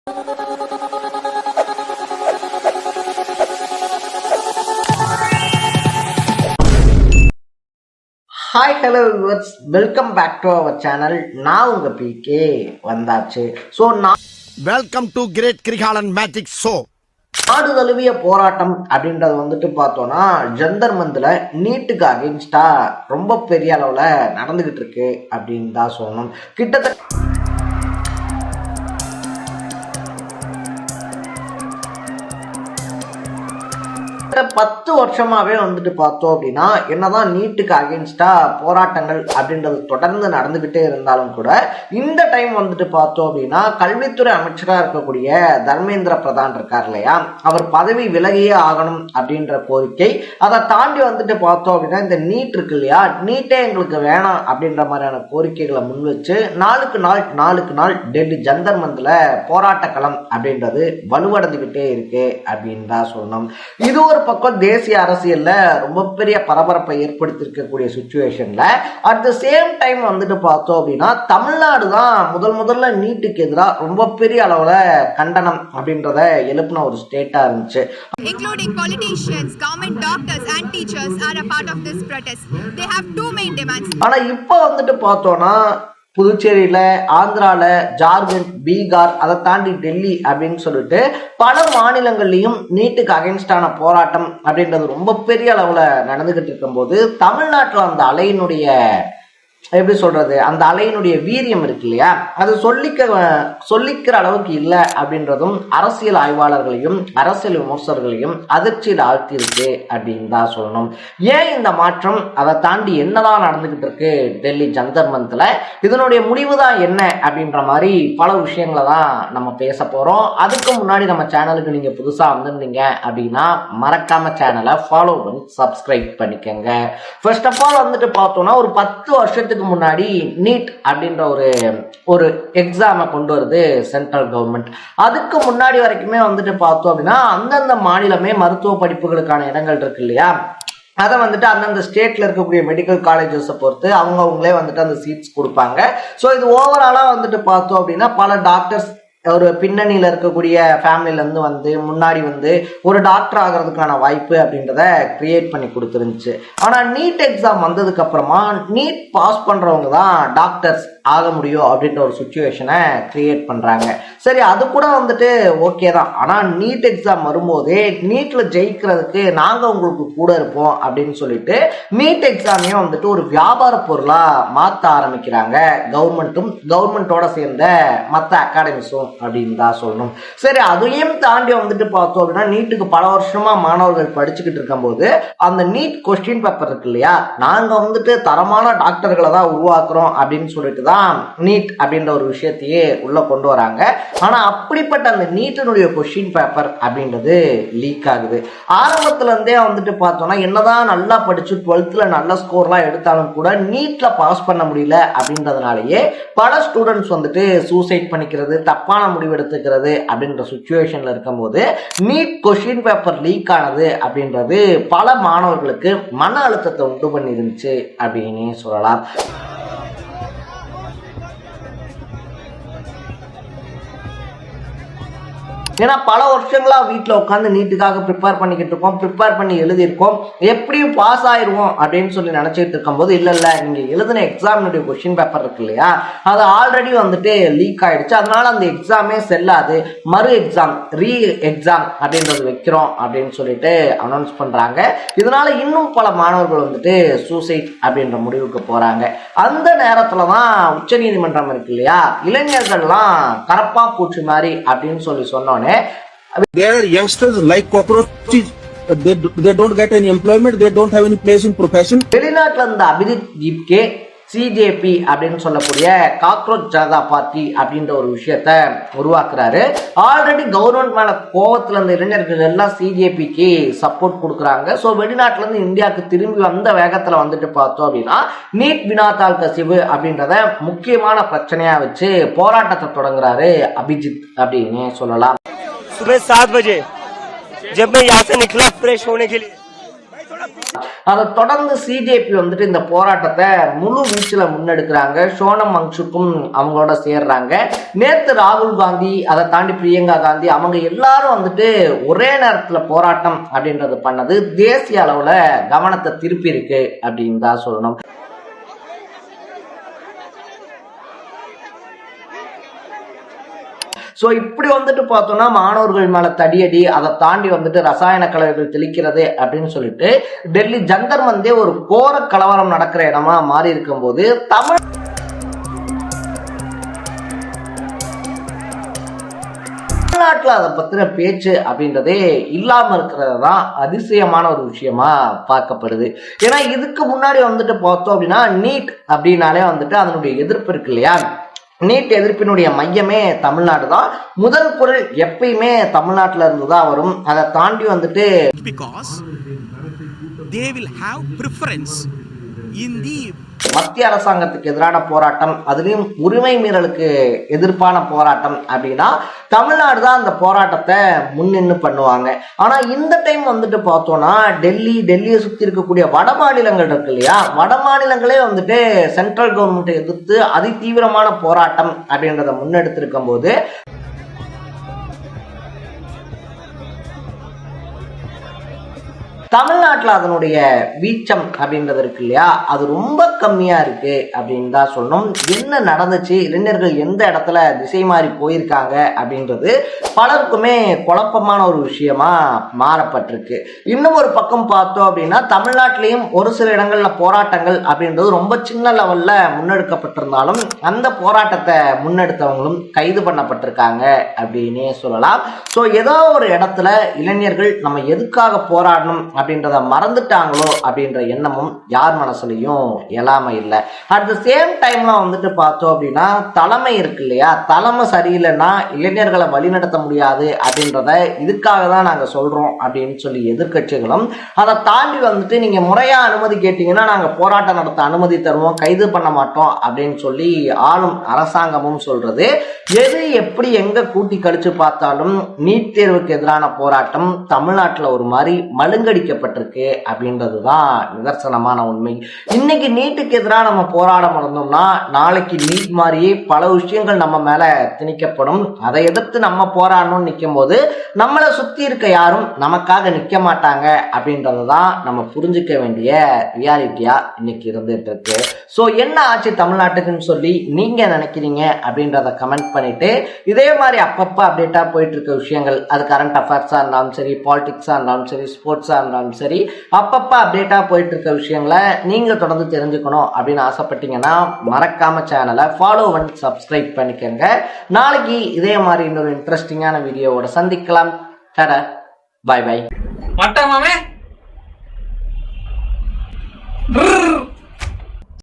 Hi hello viewers, welcome back to our channel. நான் உங்க PK வந்தாச்சு. So welcome to great Kirikalan magic show. நாடு தழுவிய போராட்டம் அப்படின்றது பார்த்தோம்னா ஜந்தர் மந்தில் நீட்டுக்கு அகென்ஸ்டா ரொம்ப பெரிய அளவில் நடந்துகிட்டு இருக்கு அப்படின்னு தான் சொல்லணும். கிட்டத்தட்ட 10 வருஷமாவே பார்த்தோம் அப்படின்னா என்னதான் நீட்டுக்கு அகென்ஸ்டா போராட்டங்கள் அப்படின்றது தொடர்ந்து நடந்துகிட்டே இருந்தாலும் கூட இந்த டைம் பார்த்தோம் அப்படின்னா கல்வித்துறை அமைச்சராக இருக்கக்கூடிய தர்மேந்திர பிரதான் இருக்கார் இல்லையா, அவர் பதவி விலகியே ஆகணும் அப்படின்ற கோரிக்கை. அதை தாண்டி பார்த்தோம் அப்படின்னா இந்த நீட் இருக்கு இல்லையா, நீட்டே எங்களுக்கு வேணாம் அப்படின்ற மாதிரியான கோரிக்கைகளை முன் வச்சு நாளுக்கு நாள் டெல்லி ஜந்தர் மந்தில் போராட்ட களம் அப்படின்றது வலுவடைந்துகிட்டே இருக்கு அப்படின்னு தான் சொல்லணும். இது ஒரு பக்கம் தேசிய அரசியல்ல ரொம்ப பெரிய பரபரப்பை ஏற்படுத்தி இருக்கக்கூடிய சிச்சுவேஷன்ல அட் த சேம் டைம் பார்த்தோம் அப்படின்னா தமிழ்நாடு தான் முதல்ல நீட்டுக்கு எதிராக ரொம்ப பெரிய அளவுல கண்டனம் அப்படின்றத எழுப்பின ஒரு ஸ்டேட்டா இருந்துச்சு. Including politicians, government doctors and teachers are a part of this protest. They have two main demands. ஆனா இப்ப பார்த்தோம்னா புதுச்சேரியில, ஆந்திரால, ஜார்க்கண்ட், பீகார், அதை தாண்டி டெல்லி அப்படின்னு சொல்லிட்டு பல மாநிலங்கள்லயும் நீட்டுக்கு அகென்ஸ்டான போராட்டம் அப்படின்றது ரொம்ப பெரிய அளவுல நடந்துகிட்டு இருக்கும் போது தமிழ்நாட்டில் அந்த அலையினுடைய எப்படி சொல்றது, அந்த அலையினுடைய வீரியம் இருக்கு இல்லையா, அது சொல்லிக்கிற அளவுக்கு இல்லை அப்படின்றதும் அரசியல் ஆய்வாளர்களையும் அரசியல் விமர்சகர்களையும் அதிர்ச்சியில் ஆழ்த்தி இருக்கு அப்படின்னு தான் சொல்லணும். ஏன் இந்த மாற்றம், அதை தாண்டி என்னதான் நடந்துகிட்டு இருக்கு டெல்லி ஜந்தர் மந்தில், இதனுடைய முடிவு தான் என்ன அப்படின்ற மாதிரி பல விஷயங்களை தான் நம்ம பேச போறோம். அதுக்கு முன்னாடி நம்ம சேனலுக்கு நீங்க புதுசா வந்திருந்தீங்க அப்படின்னா மறக்காம சேனலை ஃபாலோ பண்ணி சப்ஸ்கிரைப் பண்ணிக்கோங்க. ஃபர்ஸ்ட் ஆஃப் ஆல் பார்த்தோம்னா ஒரு 10 வருஷத்துக்கு முன்னாடி நீட் அப்படின்ற ஒரு எக்ஸாமை கொண்டு வருது சென்ட்ரல் கவர்மெண்ட். அதுக்கு முன்னாடி வரைக்குமே பார்த்தோம் அப்படின்னா அந்தந்த மாநிலமே மருத்துவ படிப்புகளுக்கான இடங்கள் இருக்கு இல்லையா, அதை அந்தந்த ஸ்டேட்ல இருக்கக்கூடிய மெடிக்கல் காலேஜஸை பொறுத்து அவங்களே அந்த சீட்ஸ் கொடுப்பாங்க. ஸோ இது ஓவராலா பார்த்தோம் அப்படின்னா பல டாக்டர்ஸ் ஒரு பின்னணியில இருக்கக்கூடிய ஃபேமிலில இருந்து முன்னாடி ஒரு டாக்டர் ஆகிறதுக்கான வாய்ப்பு அப்படின்றத கிரியேட் பண்ணி கொடுத்துருந்துச்சு. ஆனா நீட் எக்ஸாம் வந்ததுக்கு அப்புறமா நீட் பாஸ் பண்றவங்க தான் டாக்டர்ஸ் ஆக முடியும் அப்படின்ற ஒரு சுச்சுவேஷனை கிரியேட் பண்றாங்க. சரி, அது கூட ஓகே தான். ஆனா நீட் எக்ஸாம் வரும்போதே நீட்ல ஜெயிக்கிறதுக்கு நாங்க உங்களுக்கு கூட இருப்போம் அப்படின்னு சொல்லிட்டு நீட் எக்ஸாமையும் ஒரு வியாபார பொருளா மாத்த ஆரம்பிக்கிறாங்க கவர்மெண்டோட சேர்ந்த மற்ற அகாடமிஸும் அப்படின்னு தான் சொல்லணும். சரி, அதையும் தாண்டி பார்த்தோம் அப்படின்னா நீட்டுக்கு பல வருஷமா மாணவர்கள் படிச்சுக்கிட்டு இருக்கும் போது அந்த நீட் கொஸ்டின் பேப்பர் இருக்கு இல்லையா, நாங்க தரமான டாக்டர்களை தான் உருவாக்குறோம் அப்படின்னு சொல்லிட்டு நீட் அப்படின்ற ஒரு விஷயத்தையே உள்ள கொண்டு வராங்க. ஆனா அப்படிப்பட்ட அந்த நீட்டினுடைய கொஸ்டின் பேப்பர் அப்படின்றது லீக் ஆகுது. ஆரம்பத்துல இருந்தே பார்த்தோம்னா என்னதான் நல்லா படிச்சு 12th நல்ல ஸ்கோர்லாம் எடுத்தாலும் கூட நீட்ல பாஸ் பண்ண முடியல அப்படின்றதுனாலயே பல ஸ்டூடெண்ட்ஸ் சூசைட் பண்ணிக்கிறது, தப்பான முடிவு எடுத்துக்கிறது அப்படின்ற சிச்சுவேஷன்ல இருக்கும்போது நீட் கொஸ்டின் பேப்பர் லீக் ஆனது அப்படின்றது பல மாணவர்களுக்கு மன அழுத்தத்தை உண்டு பண்ணி இருந்துச்சு அப்படின்னு சொல்லலாம். ஏன்னா பல வருஷங்களா வீட்டில் உட்காந்து நீட்டுக்காக ப்ரிப்பேர் பண்ணிக்கிட்டு இருக்கோம், ப்ரிப்பேர் பண்ணி எழுதியிருக்கோம், எப்படியும் பாஸ் ஆயிடுவோம் அப்படின்னு சொல்லி நினைச்சிட்டு இருக்கும் போது இல்ல நீங்க எழுதின எக்ஸாமினுடைய கொஸ்டின் பேப்பர் இருக்கு இல்லையா, அது ஆல்ரெடி லீக் ஆயிடுச்சு, அதனால அந்த எக்ஸாமே செல்லாது, மறு எக்ஸாம் ரீ எக்ஸாம் அப்படின்றது வைக்கிறோம் அப்படின்னு சொல்லிட்டு அனௌன்ஸ் பண்றாங்க. இதனால இன்னும் பல மாணவர்கள் சூசைட் அப்படின்ற முடிவுக்கு போறாங்க. அந்த நேரத்துலதான் உச்ச நீதிமன்றம் இருக்கு இல்லையா, இளைஞர்கள்லாம் கரப்பா பூச்சி மாதிரி அப்படின்னு சொன்னோன்னே they are youngsters like cockroaches. They don't get any employment, they don't have any place in profession. வெளிநாட்டுல இருந்த அபிஜித் ஜிப்கே சிஜேபி அப்படின்னு சொல்லக்கூடிய காக்ரோச் ஜனதா பார்ட்டி அப்படின்ற ஒரு விஷயத்த உருவாக்குறாரு. ஆல்ரெடி கவர்மெண்ட் மேல கோவத்துல இருந்த இளைஞர்கள் எல்லாம் சிஜேபிக்கு சப்போர்ட் கொடுக்குறாங்க. ஸோ வெளிநாட்டுல இருந்து இந்தியாவுக்கு திரும்பி வந்த வேகத்துல பார்த்தோம் அப்படின்னா நீட் வினாத்தாள் கசிவு அப்படின்றத முக்கியமான பிரச்சனையா வச்சு போராட்டத்தை தொடங்குறாரு அபிஜித் அப்படின்னு சொல்லலாம். सुबह 7 बजे जब मैं यहाँ से निकला फ्रेश होने के लिए, அதை தொடர்ந்து சிஜேபி வந்துட்டு இந்த போராட்டத்தை முழு வீச்சுல முன்னெடுக்கிறாங்க. சோனம் வங்சுக்கும் அவங்களோட சேர்றாங்க. நேத்து ராகுல் காந்தி, அதை தாண்டி பிரியங்கா காந்தி, அவங்க எல்லாரும் வந்துட்டு ஒரே நேரத்துல போராட்டம் அப்படின்றது பண்ணது தேசிய அளவுல கவனத்தை திருப்பி இருக்கு அப்படின்னு தான் சொல்லணும். ஸோ இப்படி வந்துட்டு பார்த்தோம்னா மாணவர்கள் மேல தடியடி, அதை தாண்டி வந்துட்டு ரசாயன கலவைகள் தெளிக்கிறது அப்படின்னு சொல்லிட்டு டெல்லி ஜந்தர் மந்தே ஒரு கோர கலவரம் நடக்கிற இடமா மாறி இருக்கும் போது தமிழ்நாட்டில் அதை பத்தின பேச்சு அப்படின்றதே இல்லாம இருக்கிறது தான் அதிசயமான ஒரு விஷயமா பார்க்கப்படுது. ஏன்னா இதுக்கு முன்னாடி வந்துட்டு பார்த்தோம் அப்படின்னா நீட் அப்படின்னாலே வந்துட்டு அதனுடைய எதிர்ப்பு இருக்கு இல்லையா, நீட் எதிர்ப்பினுடைய மையமே தமிழ்நாடு தான். முதல் குரல் எப்பயுமே தமிழ்நாட்டில இருந்து தான் வரும். அதை தாண்டி வந்துட்டு மத்திய அரசாங்கத்துக்கு எதிரான போராட்டம், அதுலயும் உரிமை மீறலுக்கு எதிர்ப்பான போராட்டம் அப்படின்னா தமிழ்நாடு தான் அந்த போராட்டத்தை முன்னின்று பண்ணுவாங்க. ஆனா இந்த டைம் வந்துட்டு பார்த்தோம்னா டெல்லியை சுத்தி இருக்கக்கூடிய வட மாநிலங்கள் இருக்கு இல்லையா, வட மாநிலங்களே வந்துட்டு சென்ட்ரல் கவர்மெண்ட்டை எதிர்த்து அதி தீவிரமான போராட்டம் அப்படின்றத முன்னெடுத்திருக்கும் போது தமிழ்நாட்டில் அதனுடைய வீச்சம் அப்படின்றது இருக்கு இல்லையா, அது ரொம்ப கம்மியா இருக்கு அப்படின்னு தான் சொல்லணும். என்ன நடந்துச்சு, இளைஞர்கள் எந்த இடத்துல திசை மாறி போயிருக்காங்க அப்படின்றது பலருக்குமே குழப்பமான ஒரு விஷயமா மாறப்பட்டிருக்கு. இன்னும் ஒரு பக்கம் பார்த்தோம் அப்படின்னா தமிழ்நாட்டிலையும் ஒரு சில இடங்கள்ல போராட்டங்கள் அப்படின்றது ரொம்ப சின்ன லெவல்ல முன்னெடுக்கப்பட்டிருந்தாலும் அந்த போராட்டத்தை முன்னெடுத்தவங்களும் கைது பண்ணப்பட்டிருக்காங்க அப்படின்னே சொல்லலாம். ஸோ ஏதோ ஒரு இடத்துல இளைஞர்கள் நம்ம எதுக்காக போராடணும் அப்படின்றத மறந்துட்டாங்களோ அப்படின்ற எண்ணமும் யார் மனசுலையும் எழாம இல்லை. அட் த சேம் டைம்ல வந்துட்டு பார்த்தோம் அப்படின்னா தலைமை இருக்கு இல்லையா, தலைமை சரியில்லைன்னா இளைஞர்களை வழிநடத்த முடியாது அப்படின்றத இதுக்காக தான் நாங்க சொல்றோம் அப்படின்னு சொல்லி எதிர்கட்சிகளும், அதை தாண்டி வந்துட்டு நீங்க முறையா அனுமதி கேட்டீங்கன்னா நாங்க போராட்டம் நடத்த அனுமதி தருவோம், கைது பண்ண மாட்டோம் அப்படின்னு சொல்லி ஆளும் அரசாங்கமும் சொல்றது. எது எப்படி எங்க கூட்டி கழிச்சு பார்த்தாலும் நீட் தேர்வுக்கு எதிரான போராட்டம் தமிழ்நாட்டில் ஒரு மாதிரி மழுங்கடிக்கப்பட்டிருக்கு அப்படின்றதுதான் நிதர்சனமான உண்மை. இன்னைக்கு நீட்டுக்கு எதிராக நம்ம போராடம் நடந்தோம்னா நாளைக்கு நீட் மாதிரியே பல விஷயங்கள் நம்ம மேல திணிக்கப்படும். அதை எதிர்த்து நம்ம போராடணும்னு நிற்கும் போது நம்மளை சுத்தி இருக்க யாரும் நமக்காக நிற்க மாட்டாங்க அப்படின்றதுதான் நம்ம புரிஞ்சுக்க வேண்டிய ரியாலிட்டியா இன்னைக்கு இருந்துட்டு இருக்கு. ஸோ என்ன ஆச்சு தமிழ்நாட்டுக்குன்னு சொல்லி நீங்க நினைக்கிறீங்க அப்படின்றத கமெண்ட் பண்ணிட்டு, இதே மாதிரி அப்பப்போ அப்டேட்டா போயிட்டு இருக்க விஷயங்கள், அது கரண்ட் அஃபேர்ஸா இருந்தாலும் சரி, பாலிடிக்ஸா இருந்தாலும் சரி, ஸ்போர்ட்ஸா இருந்தாலும் சரி, அப்பப்போ அப்டேட்டா போயிட்டு இருக்க விஷயங்களை நீங்க தொடர்ந்து தெரிஞ்சுக்கணும் அப்படின்னு ஆசைப்பட்டீங்கன்னா மறக்காம சேனலை ஃபாலோ பண்ணி சப்ஸ்கிரைப் பண்ணிக்கோங்க. நாளைக்கு இதே மாதிரி இன்னொரு இன்ட்ரெஸ்டிங்கான வீடியோவோட சந்திக்கலாம். Tata, bye by.